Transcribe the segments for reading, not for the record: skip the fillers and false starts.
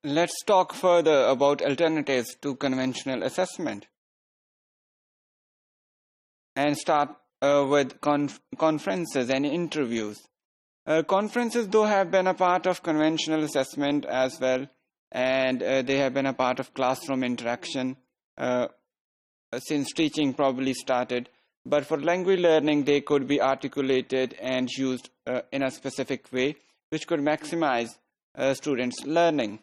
Let's talk further about alternatives to conventional assessment and start with conferences and interviews. Conferences, though, have been a part of conventional assessment as well, and they have been a part of classroom interaction since teaching probably started. But for language learning, they could be articulated and used in a specific way, which could maximize students' learning.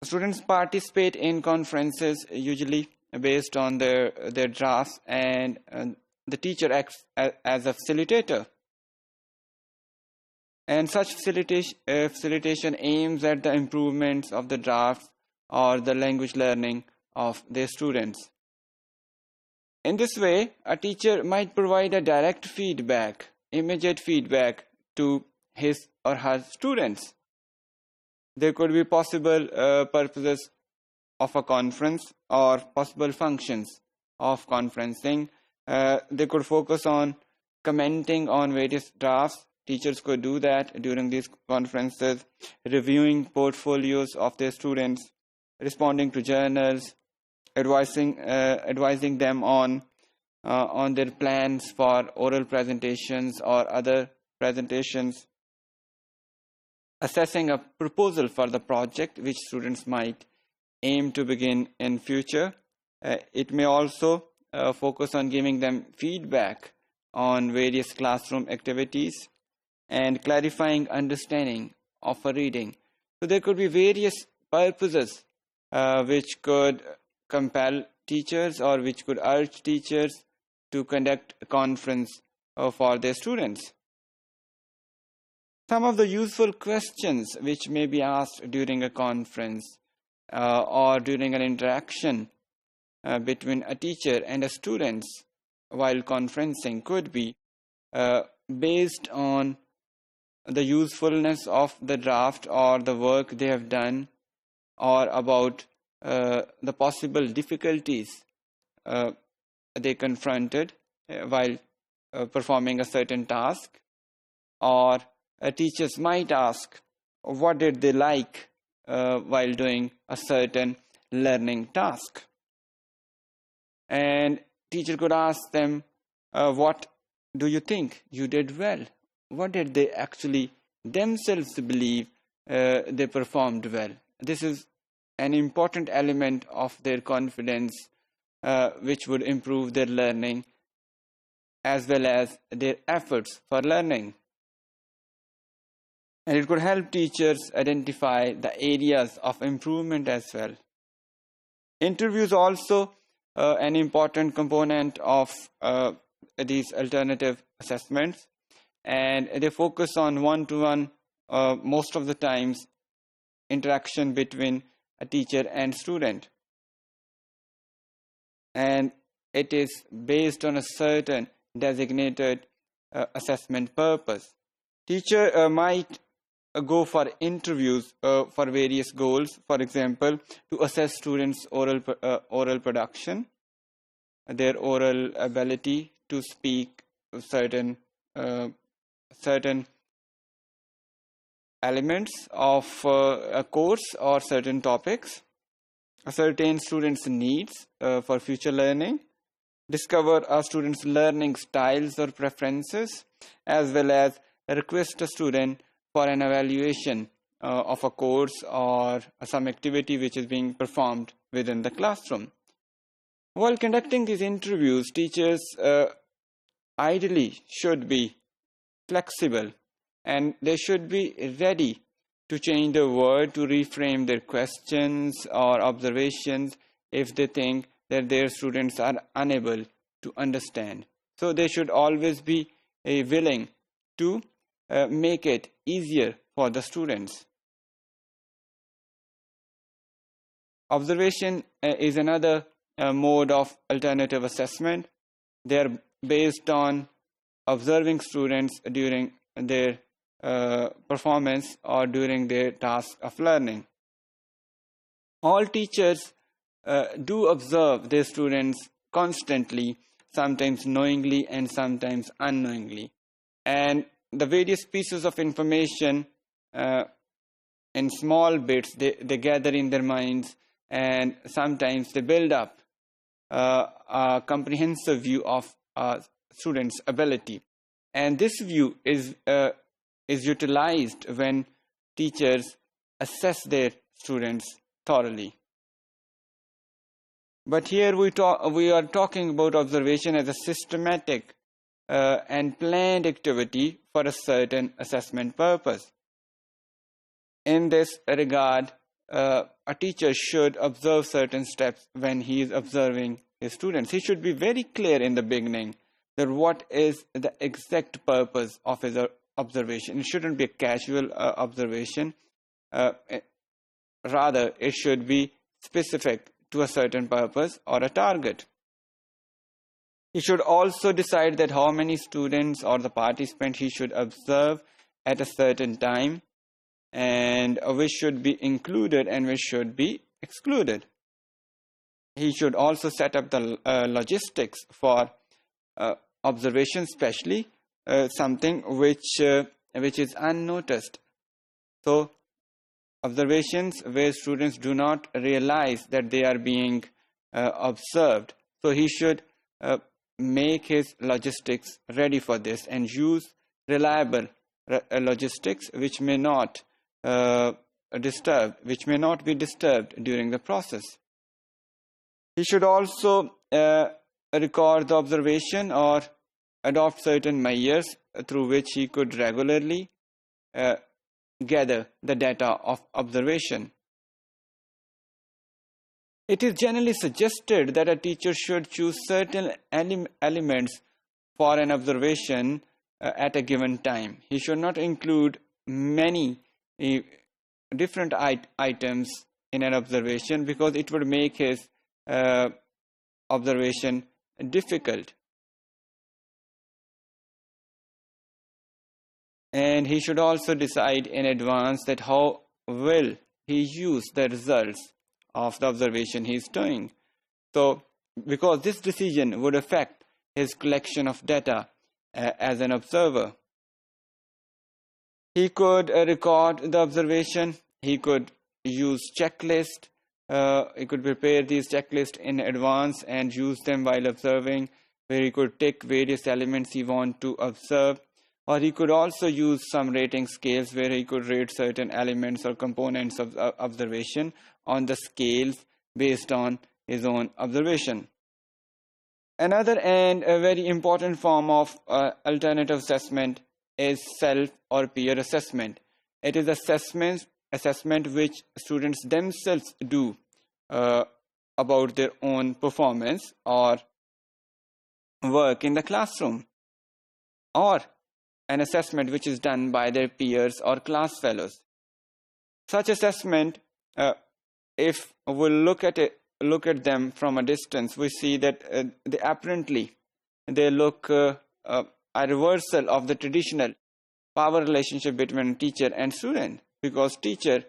Students participate in conferences usually based on their drafts, and the teacher acts as a facilitator. And such facilitation aims at the improvements of the drafts or the language learning of their students. In this way, a teacher might provide a direct feedback, immediate feedback to his or her students. There could be possible purposes of a conference or possible functions of conferencing. They could focus on commenting on various drafts. Teachers could do that during these conferences, reviewing portfolios of their students, responding to journals, advising them on their plans for oral presentations or other presentations, assessing a proposal for the project which students might aim to begin in future. It may also focus on giving them feedback on various classroom activities and clarifying understanding of a reading. So there could be various purposes which could compel teachers or which could urge teachers to conduct a conference for their students. Some of the useful questions which may be asked during a conference or during an interaction between a teacher and a student while conferencing could be based on the usefulness of the draft or the work they have done, or about the possible difficulties they confronted while performing a certain task, or teachers might ask what did they like while doing a certain learning task. And teacher could ask them, what do you think you did well? What did they actually themselves believe they performed well? This is an important element of their confidence, which would improve their learning as well as their efforts for learning. And it could help teachers identify the areas of improvement as well. Interviews also an important component of these alternative assessments, and they focus on one-to-one, most of the times, interaction between a teacher and student. And it is based on a certain designated assessment purpose. Teacher might go for interviews for various goals, for example, to assess students' oral production, their oral ability to speak certain elements of a course or certain topics, ascertain students' needs for future learning, discover a student's learning styles or preferences, as well as request a student for an evaluation of a course or some activity which is being performed within the classroom. While conducting these interviews, teachers ideally should be flexible, and they should be ready to change the word to reframe their questions or observations if they think that their students are unable to understand. So they should always be willing to make it easier for the students. Observation is another mode of alternative assessment. They are based on observing students during their performance or during their task of learning. All teachers do observe their students constantly, sometimes knowingly and sometimes unknowingly. And the various pieces of information in in small bits, they gather in their minds, and sometimes they build up a comprehensive view of a student's ability. And this view is utilized when teachers assess their students thoroughly. But here we are talking about observation as a systematic and planned activity for a certain assessment purpose. In this regard, a teacher should observe certain steps when he is observing his students. He should be very clear in the beginning that what is the exact purpose of his observation. It shouldn't be a casual observation. Rather, it should be specific to a certain purpose or a target. He should also decide that how many students or the participants he should observe at a certain time, and which should be included and which should be excluded. He should also set up the logistics for observation, especially something which is unnoticed. So observations where students do not realize that they are being observed. So he should make his logistics ready for this and use reliable logistics which may not be disturbed during the process. He should also record the observation or adopt certain measures through which he could regularly gather the data of observation. It is generally suggested that a teacher should choose certain elements for an observation at a given time. He should not include many different items in an observation, because it would make his observation difficult. And he should also decide in advance that how will he use the results of the observation he is doing. So, because this decision would affect his collection of data as an observer. He could record the observation. He could use checklist. He could prepare these checklists in advance and use them while observing, where he could tick various elements he wants to observe. Or he could also use some rating scales where he could rate certain elements or components of observation on the scales based on his own observation. Another and a very important form of alternative assessment is self or peer assessment. It is assessment which students themselves do about their own performance or work in the classroom, or an assessment which is done by their peers or class fellows. Such assessment, if we look at them from a distance, we see that they look a reversal of the traditional power relationship between teacher and student, because teacher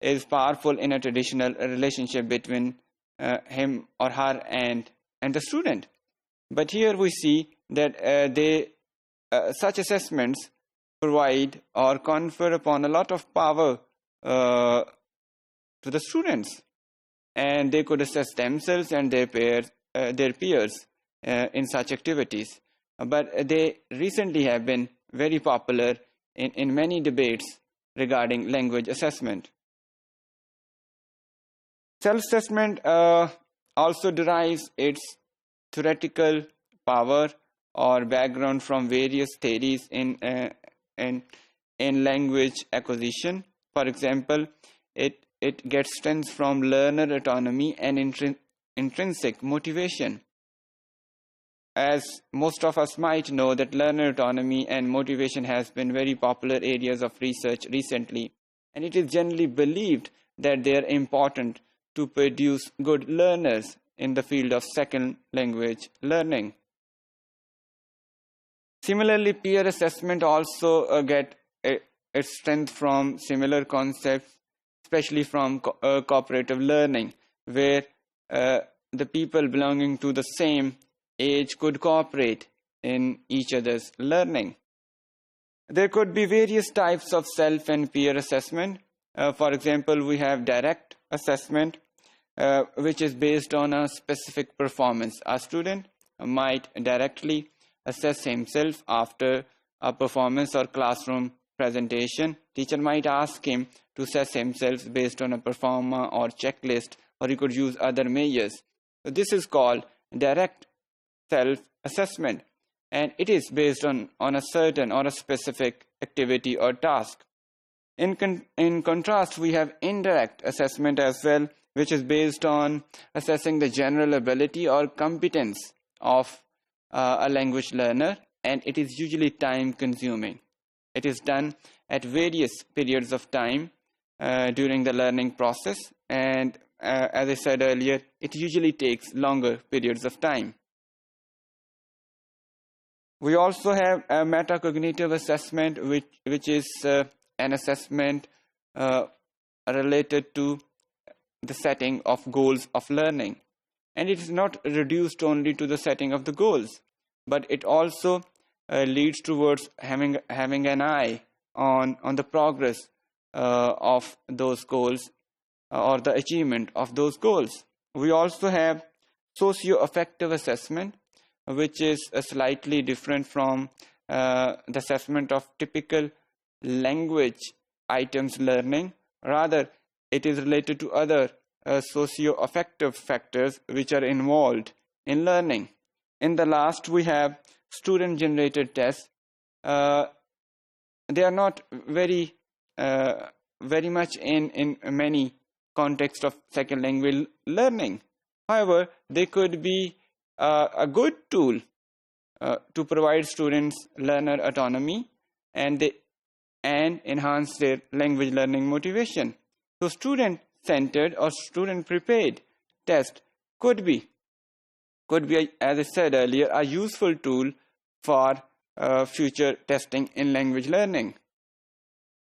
is powerful in a traditional relationship between him or her and the student. But here we see that such assessments provide or confer upon a lot of power to the students, and they could assess themselves and their peers in such activities. But they recently have been very popular in many debates regarding language assessment. Self-assessment also derives its theoretical power or background from various theories in language acquisition. For example, it gets strength from learner autonomy and intrinsic motivation. As most of us might know, that learner autonomy and motivation has been very popular areas of research recently, and it is generally believed that they are important to produce good learners in the field of second language learning. Similarly, peer assessment also get its strength from similar concepts, especially from cooperative learning, where the people belonging to the same age could cooperate in each other's learning. There could be various types of self and peer assessment. For example, we have direct assessment, which is based on a specific performance. A student might directly assess himself after a performance or classroom presentation. Teacher might ask him to assess himself based on a performer or checklist, or he could use other measures. So this is called direct self-assessment, and it is based on a certain or a specific activity or task. In contrast, we have indirect assessment as well, which is based on assessing the general ability or competence of a language learner, and it is usually time consuming. It is done at various periods of time during the learning process, and as I said earlier, it usually takes longer periods of time. We also have a metacognitive assessment, which is an assessment related to the setting of goals of learning. And it is not reduced only to the setting of the goals, but it also leads towards having an eye on the progress of those goals or the achievement of those goals. We also have socio-affective assessment, which is slightly different from the assessment of typical language items learning. Rather, it is related to other socio-affective factors which are involved in learning. In the last, we have student-generated tests. They are not very much in many contexts of second language learning. However, they could be a good tool to provide students learner autonomy and enhance their language learning motivation. So student-centered or student-prepared test could be, as I said earlier, a useful tool for future testing in language learning.